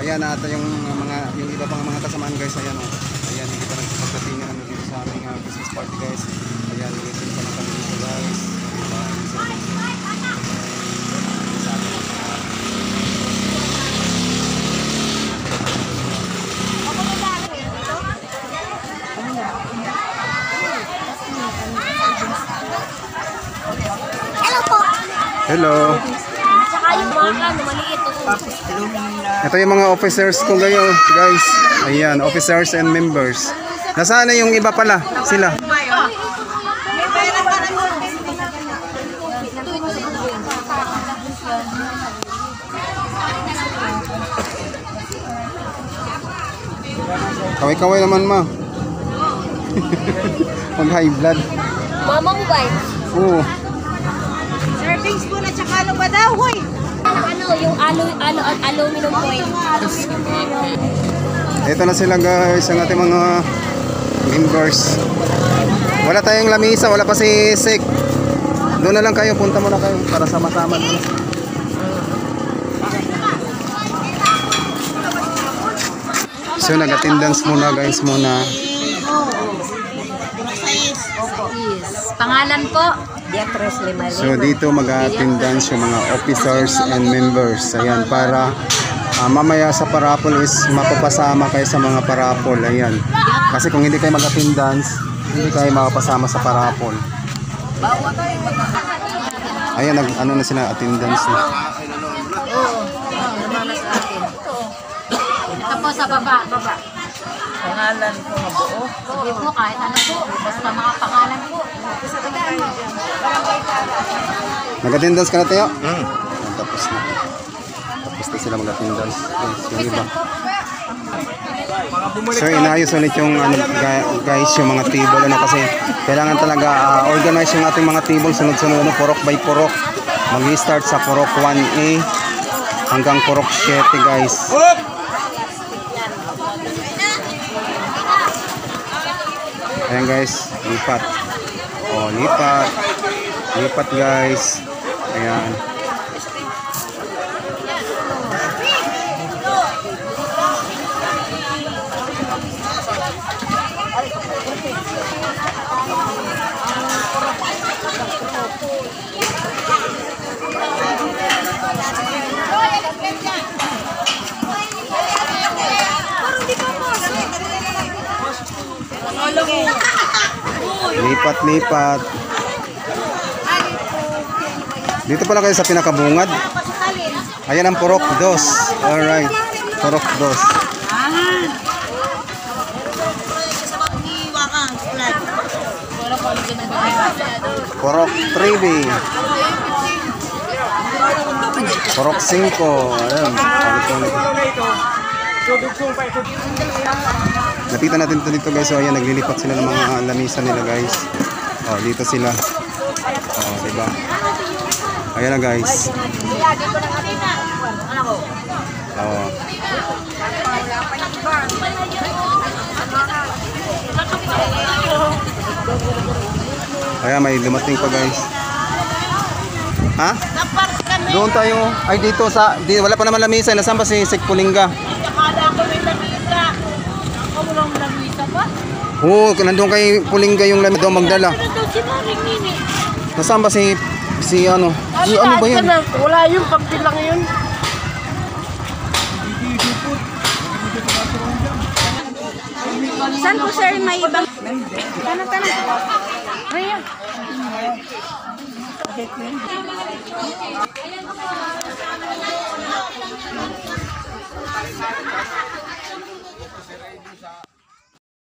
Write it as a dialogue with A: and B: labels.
A: Ayan ata yung iba pang mga kasamaan guys. Ayan o. Ayan, hindi pa nagpagdating ano dito sa aming Christmas party guys. Ayan, waiting pa lang kami dito guys.
B: Hello po.
A: Hello.
B: Saka yung mga maliit.
A: Ito yung mga officers ko ngayon guys. Ayan, officers and members. Nasaan na yung iba pala? Sila. Kaway-kaway naman ma. Mag high blood.
B: Mamang bite.
A: Oo.
C: Servings po na tsaka ano ba daw, hoy?
B: Ano, yung aluminum foil.
A: Ito na sila guys, ang ating mga members. Wala tayong lamisa, wala pa si Sek. Doon na lang kayo, punta muna kayo para sama-sama na. So nag-attendance muna guys muna.
B: Pangalan po? Beatrice Limalim.
A: So dito mag-attendance yung mga officers and members. Ayan, para mamaya sa parapol is mapapasama kayo sa mga parapol. Ayan. Kasi kung hindi kayo mag-attendance, hindi kayo makapasama sa parapol. Ayan, ano na sila, attendance na.
B: Ito po sa baba.
C: Pangalan ko nga buo.
B: Sige po, kahit ano po. Basta mga pangalan po.
A: Nag-attendance ka na tayo? Tapos na. Tapos na sila mag-attendance. Yung iba. So inayos ulit yung guys, yung mga table ano, kasi kailangan talaga organize yung ating mga table sunod-sunod ano, purok by purok. Mag-start sa purok 1A hanggang purok 7 guys. Ayan guys, lipat. Oh, lipat. Lipat guys. Ayan. Lipat. Dito pala kayo sa pinakabungad. Ayan ang purok 2. Alright. Purok 2. Purok 3B. Purok 5. Ayan. Nakita natin ito dito guys. So ayan, naglilipat sila ng mga lamisa nila guys. Oh, dito sila. Oh, diba? Ayan na guys. Oh. Ayan, may dumating pa guys. Ha? Doon tayo. Ay dito sa wala pa naman lamisa. Nasaan ba si Sek Pulinga?
C: Akala ko may lamisa. Ako walang lamisa pa?
A: Oo, nandun kay Pulinga yung lamisa daw magdala. Nasaan ba si ano? Si ano ba yan?
C: Wala yung pagbilang yun.
B: Saan po sir may ibang... Tanong. Ayan.